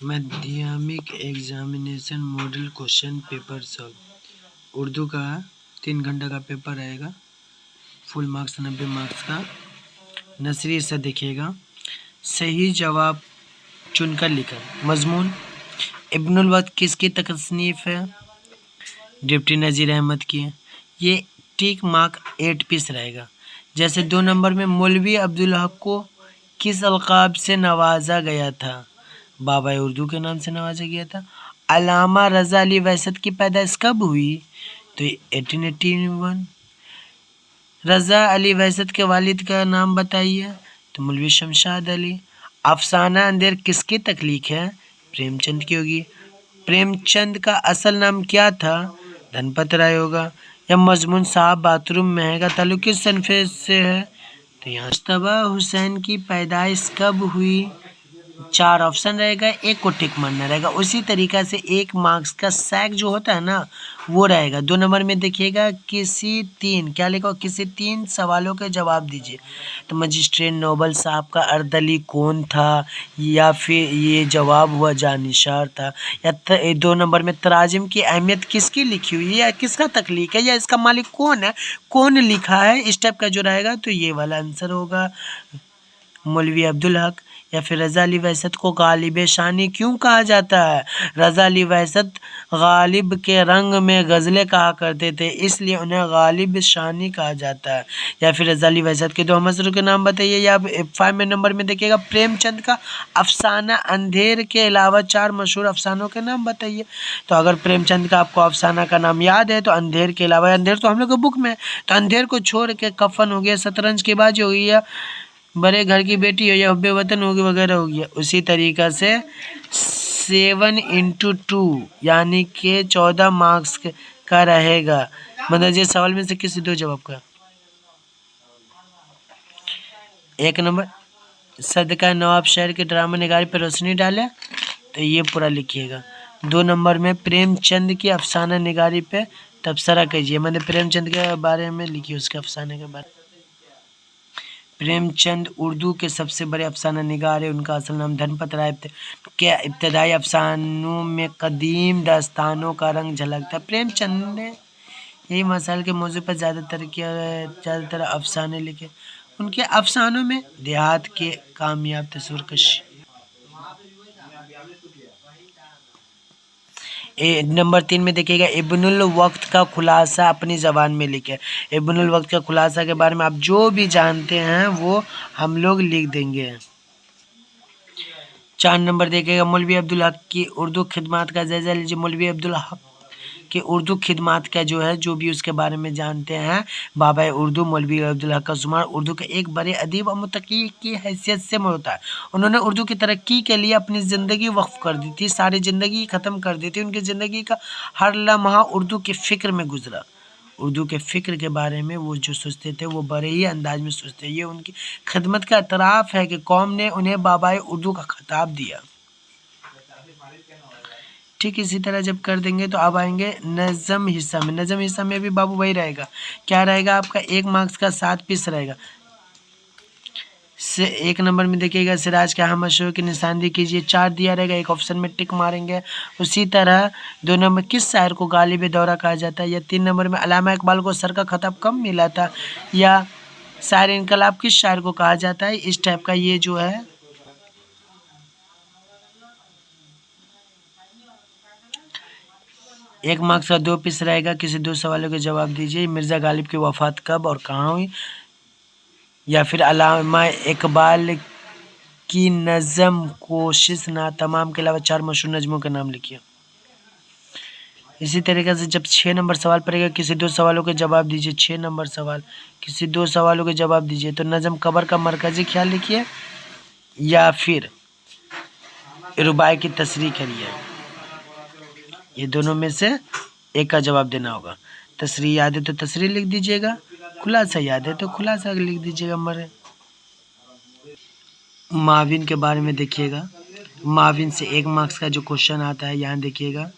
माध्यमिक examination model question paper solve. Urdu का 3 घंटा का पेपर रहेगा। फुल मार्क्स 90 मार्क्स का। नसरी हिस्सा देखिएगा। सही जवाब चुनकर लिखा। मजमून इब्नुल वक्त किसकी तसनीफ है? डिप्टी नज़ीर अहमद की है। ये टिक मार्क 8 पीस रहेगा। जैसे 2 नंबर में मौलवी अब्दुल हक को किस अलकाब से नवाजा गया था? बाबा उर्दू के नाम से नवाजा गया था। अल्लामा रज़ा अली वैसत की पैदाइश कब हुई? तो 1881। रज़ा अली वैसत के वालिद का नाम बताइए। तो मौलवी शमशाद अली। अफसाना अंधेर किसकी तख्लीक है? प्रेमचंद की होगी। प्रेमचंद का असल नाम क्या था? धनपत राय होगा। या मजमून साहब बाथरूम में है का ताल्लुक किस सनफे से है? तो यहाँ मुश्तबा हुसैन की पैदाइश कब हुई? 4 ऑप्शन रहेगा, एक को टिक मारना रहेगा। उसी तरीक़ा से 1 मार्क्स का सैक जो होता है ना वो रहेगा। 2 नंबर में देखिएगा किसी 3 क्या लिखा हो? किसी 3 सवालों के जवाब दीजिए। तो मजिस्ट्रेट नोबल साहब का अर्दली कौन था? या फिर ये जवाब हुआ जानिशार था? या 2 नंबर में तराजिम की अहमियत किसकी लिखी हुई है या किसका तख्लीक है या इसका मालिक कौन है, कौन लिखा है? इस टाइप का जो रहेगा तो ये वाला आंसर होगा मौलवी अब्दुल हक। या फिर रज़ा अली वैसत को गालिब शानी क्यों कहा जाता है? रज़ा अली वैसत गालिब के रंग में गज़लें कहा करते थे, इसलिए उन्हें गालिब शानी कहा जाता है। या फिर रज़ा अली वैसत के 2 मसरूर के नाम बताइए। या 5 नंबर में देखिएगा प्रेमचंद का अफसाना अंधेर के अलावा 4 मशहूर अफसानों के नाम बताइए। तो अगर प्रेमचंद का आपको अफसाना का नाम याद है तो अंधेर के अलावा, अंधेर तो हम लोग के बुक में है, तो अंधेर को छोड़ के कफन हो गया, शतरंज की बाजी हो गई, या बड़े घर की बेटी हो, या हुब्बे वतन होगी वगैरह हो गया। उसी तरीक़ा से 7 × 2 यानी कि 14 मार्क्स का रहेगा। मतलब ये सवाल में से किसी 2 जवाब का। 1 नंबर सदका नवाब शहर के ड्रामा निगारी पर रोशनी डाले, तो ये पूरा लिखिएगा। 2 नंबर में प्रेमचंद की अफसाना निगारी पे तबसरा कीजिए, मतलब प्रेमचंद के बारे में लिखिए, उसके अफसाने के बारे में। प्रेमचंद उर्दू के सबसे बड़े अफसाना निगार है। उनका असल नाम धनपत राय के इब्तदाई अफसानों में कदीम दास्तानों का रंग झलकता। प्रेमचंद ने यही मसाइल के मौजू पर ज़्यादातर अफसाने लिखे। उनके अफसानों में देहात के कामयाब तस्वीरकश। नंबर 3 में देखिएगा इब्नुल वक्त का खुलासा अपनी ज़बान में लिखे। इब्नुल वक्त का खुलासा के बारे में आप जो भी जानते हैं वो हम लोग लिख देंगे। 4 नंबर देखिएगा मौलवी अब्दुल हक की उर्दू खिदमत का जायज़ा लीजिए। मौलवी अब्दुल हक कि उर्दू खिदमत का जो है जो भी उसके बारे में जानते हैं। बाबा उर्दू मौलवी अब्दुल हक का शुमार उर्दू के एक बड़े अदीब और मुत्तकी की हैसियत से होता है। उन्होंने उर्दू की तरक्की के लिए अपनी ज़िंदगी वक्फ कर दी थी, सारी ज़िंदगी ख़त्म कर दी थी। उनकी ज़िंदगी का हर लम्हा उर्दू की फ़िक्र में गुजरा। उर्दू के फ़िक्र के बारे में वो जो सोचते थे वो बड़े ही अंदाज में सोचते। ये उनकी खिदमत का एतराफ़ है कि कौम ने उन्हें बाबा उर्दू का खिताब दिया। ठीक इसी तरह जब कर देंगे तो अब आएंगे नज़म हिस्सा में। नज़म हिस्सा में भी बाबू वही रहेगा। क्या रहेगा आपका? 1 मार्क्स का 7 पीस रहेगा। 1 नंबर में देखिएगा सिराज के अहमद शो की निशानदेही कीजिए। 4 दिया रहेगा, एक ऑप्शन में टिक मारेंगे। उसी तरह 2 नंबर किस शायर को गालिब दौरा कहा जाता है? या 3 नंबर में अल्लामा इकबाल को सर का खिताब कब मिला था? या शायर इनकलाब किस शायर को कहा जाता है? इस टाइप का ये जो है 1 मार्क्स का 2 पीस रहेगा। किसी 2 सवालों के जवाब दीजिए। मिर्ज़ा गालिब की वफ़ात कब और कहाँ हुई? या फिर अल्लामा इकबाल की नज़म कोशिश ना तमाम के अलावा 4 मशहूर नज़मों के नाम लिखिए। इसी तरीके से जब 6 नंबर सवाल पड़ेगा किसी 2 सवालों के जवाब दीजिए। 6 नंबर सवाल किसी 2 सवालों के जवाब दीजिए। तो नज़म कबर का मरकज़ी ख्याल लिखिए या फिर रुबाई की तशरीह करिए। ये दोनों में से एक का जवाब देना होगा। तशरीह याद है तो तशरीह लिख दीजिएगा, खुलासा याद है तो खुलासा लिख दीजिएगा। मरे माविन के बारे में देखिएगा। माविन से 1 मार्क्स का जो क्वेश्चन आता है यहाँ देखिएगा।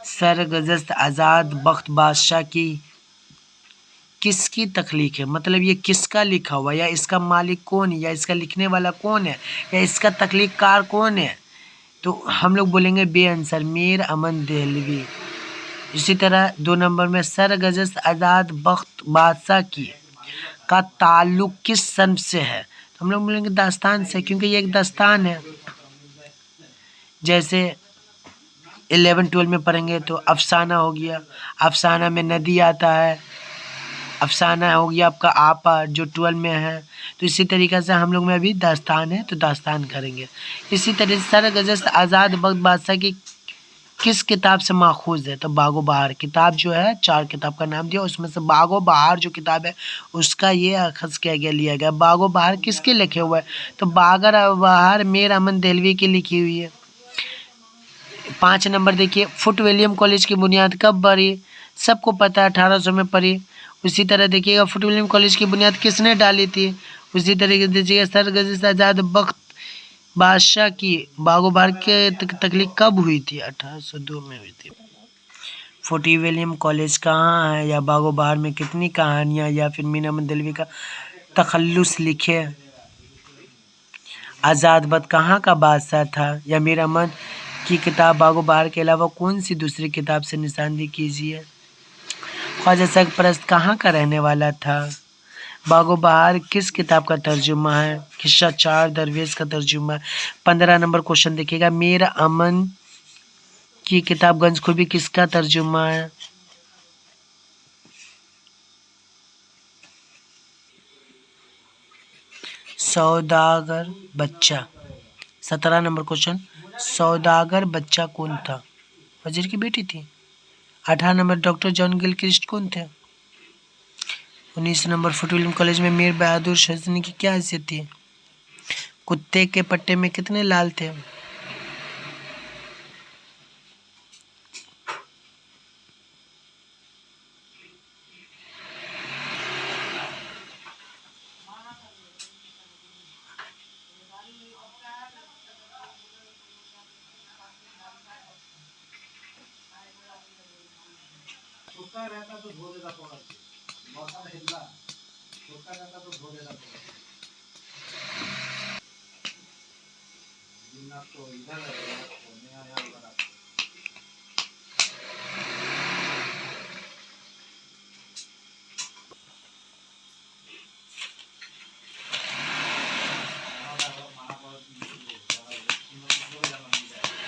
सरगज़श्त आज़ाद बख्त बादशाह की किसकी तख्लीक है? मतलब ये किसका लिखा हुआ, या इसका मालिक कौन है, या इसका लिखने वाला कौन है, या इसका तख्लीक कार कौन है? तो हम लोग बोलेंगे बे आंसर, मीर अमन देहलवी। इसी तरह 2 नंबर में सरगजश आज़ाद बख्त बादशाह की का ताल्लुक किस सन से है, तो हम लोग बोलेंगे दास्तान से, क्योंकि ये एक दास्तान है। जैसे 11-12 में पढ़ेंगे तो अफसाना हो गया, अफसाना में नदी आता है, अफसाना हो गया आपका आपा जो 12 में है। तो इसी तरीक़े से हम लोग में अभी दास्तान है तो दास्तान करेंगे। इसी तरह सरगजश आज़ाद बख्त बादशाह की किस किताब से माखूज़ है, तो बागो बहार किताब जो है, 4 किताब का नाम दिया, उसमें से बागो बहार जो किताब है उसका ये अखज़ किया गया, लिया गया। बागो बहार किसके लिखे हुए है, तो बागर बहार मीर अमन देहलवी की लिखी हुई है। 5 नंबर देखिए, फुट विलियम कॉलेज की बुनियाद कब पड़ी, सबको पता है 1800 में पड़ी। उसी तरह देखिएगा फुट विलियम कॉलेज की बुनियाद किसने डाली थी, उसी तरीके से देखिएगा सरगजश आज़ाद बख्त बादशाह की बागो बहार के तख्लीक कब हुई थी, 1802 में हुई थी। फुट विलियम कॉलेज कहाँ है, या बागो बहार में कितनी कहानियाँ, या फिर मीर अमन देहलवी का तखल्लुस लिखे। आज़ाद बख्त कहाँ का बादशाह था, या मीर अमन की किताब बागो बहार के अलावा कौन सी दूसरी किताब से निशानदेही कीजिए। ख्वाजा सरपरस्त कहाँ का रहने वाला था। बागो बहार किस किताब का तर्जुमा है, किस्सा 4 दरवेश का तर्जुमा है। 15 नंबर क्वेश्चन देखिएगा, मीर अमन की किताब गंजखूबी किसका तर्जुमा है। सौदागर बच्चा। 17 नंबर क्वेश्चन, सौदागर बच्चा कौन था, वजीर की बेटी थी। 18 नंबर, डॉक्टर जॉन गिलक्रिस्ट कौन थे। 19 नंबर, फुट विलियम कॉलेज में मीर बहादुर शज़नी की क्या हैसियत थी। कुत्ते के पट्टे में कितने लाल थे।